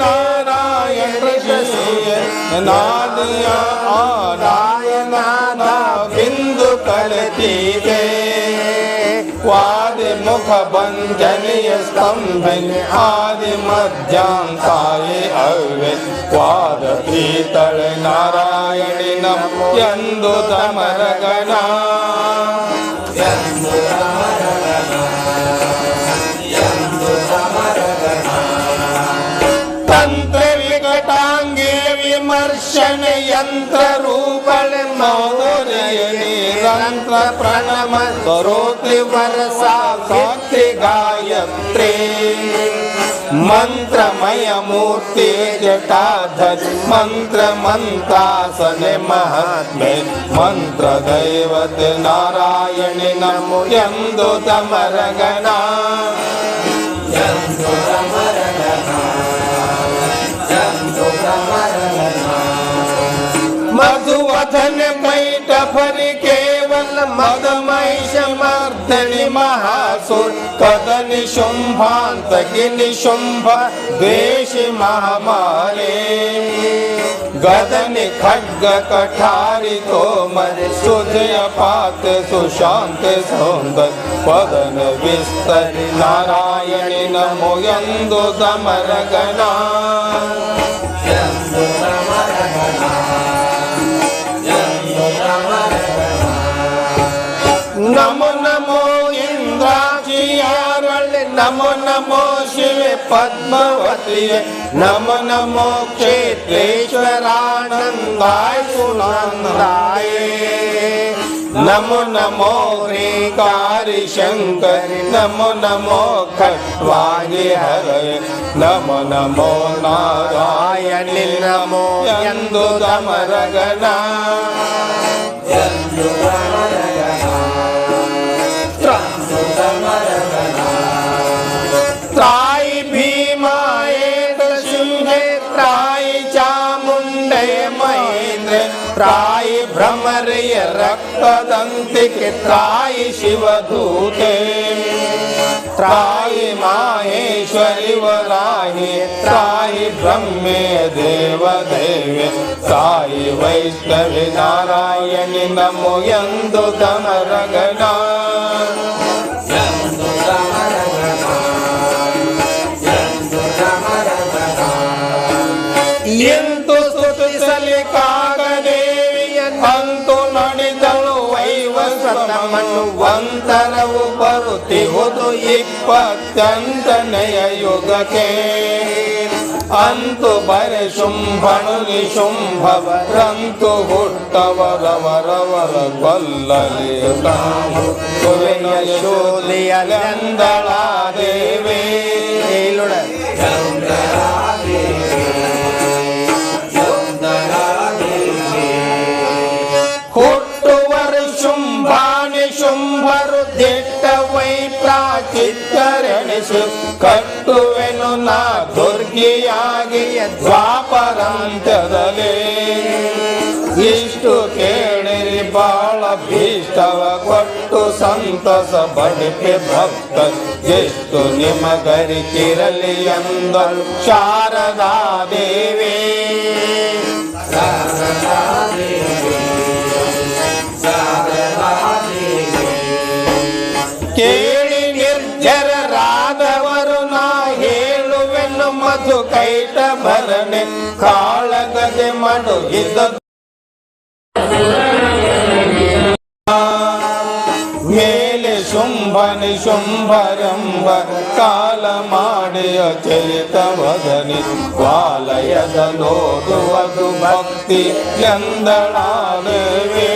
नारायण नादिया नारायण बिंदु कलती दे वादि मुख बंजनीय स्तंभ आदि मध्यांताये अव्य वाद पीतल नारायण नमो यंदु तमरगना विमर्शन यंत्र रूपण मौर्य निरंतर प्रणम करोति वर्षा सौत्रि गायत्री मंत्रमय मूर्ति जटाधर मंत्र मंत्रासन महात्मे मंत्र दैवत नारायण नमो यंदु तमरगना मधुवधन मैट फर केवल मदमैष मर्दनि महासुर कदनि शुंभांत गिनि शुंभ देश महामारे गदनि खड्ग कठारि तोमर सुजय पात सुशांत सौंदर पदन विस्तर नारायण नमो यंदु तमरगना नमो नमो इंद्राक्षियारल नमो नमो शिव पद्मवती नमो नमो क्षेत्रेश्वरानंदाय सुनंदाय नमो नमो ह्रीकारी शंकर नमो नमो खट्वागे हरे नमो नमो नारायण नमो यंदु तमरगना त्राय भीमाए सिंहे त्राय चामुंडे महेंद्र त्राय भ्रमरय रक्तदंतिक त्राय शिवदूते त्राय माहेश्वरि वराहि त्राय ब्रह्मे देवदेवे त्राय वैष्णवी नारायणि नमो यंदु तमरगना ಎಂತು ಸ್ತುತಿಸಲಿಕ್ಕಾಗದೇವಿ ಅಂತು ನಡೆದಳು ವೈವಸ್ವತಮನು ವಂತರವು ಬರುತ್ತಿಹುದು 20ನೇಯ ಯುಗಕ್ಕೆ ಅಂತು ಬರೆ ಶುಂಭನು ನಿಶುಂಭವರಂತು ಹುಟ್ಟವರವರವರ ಕೊಲ್ಲಲಿ ಶೂಲಿಯಲೆಂದಳಾದೇವಿ ಹುಟ್ಟುವರು ಶುಂಭಾನಿ ಶುಂಭರು ದಿಟ್ಟ ವೈ ಪ್ರಾಚಿತ್ತರೆಣಿಸು ಕಟ್ಟುವೆನು ನಾ ದುರ್ಗಿಯಾಗಿ ದ್ವಾಪರಾಂತ್ಯದಲ್ಲಿ ಇಷ್ಟು ಕೇಳಿರಿ ಬಾಳ ಭೀಷ್ಟವ ಕೊಟ್ಟು ಸಂತಸ ಬಡಿಪೆ ಭಕ್ತ ಎಷ್ಟು ನಿಮಗರಿತಿರಲಿ ಎಂದಳು ಶಾರದಾ ದೇವಿ ಕೇಳಿ ನಿರ್ಜರರಾದವರು ನಾ ಹೇಳುವೆನು ಮಧು ಕೈಟ ಭರಣೆ ಕಾಳಗದೆ ಮಡುಗಿದ ಮೇಲೆ ಶುಂಭನಿ ಶುಂಭರಂಬ ಕಾಲ ಮಾಡಿಯ ಚರಿತ ವದನಿ ವಾಲಯದ ನೋದುವುದು ಭಕ್ತಿ ಎಂದಳಾದೇವಿ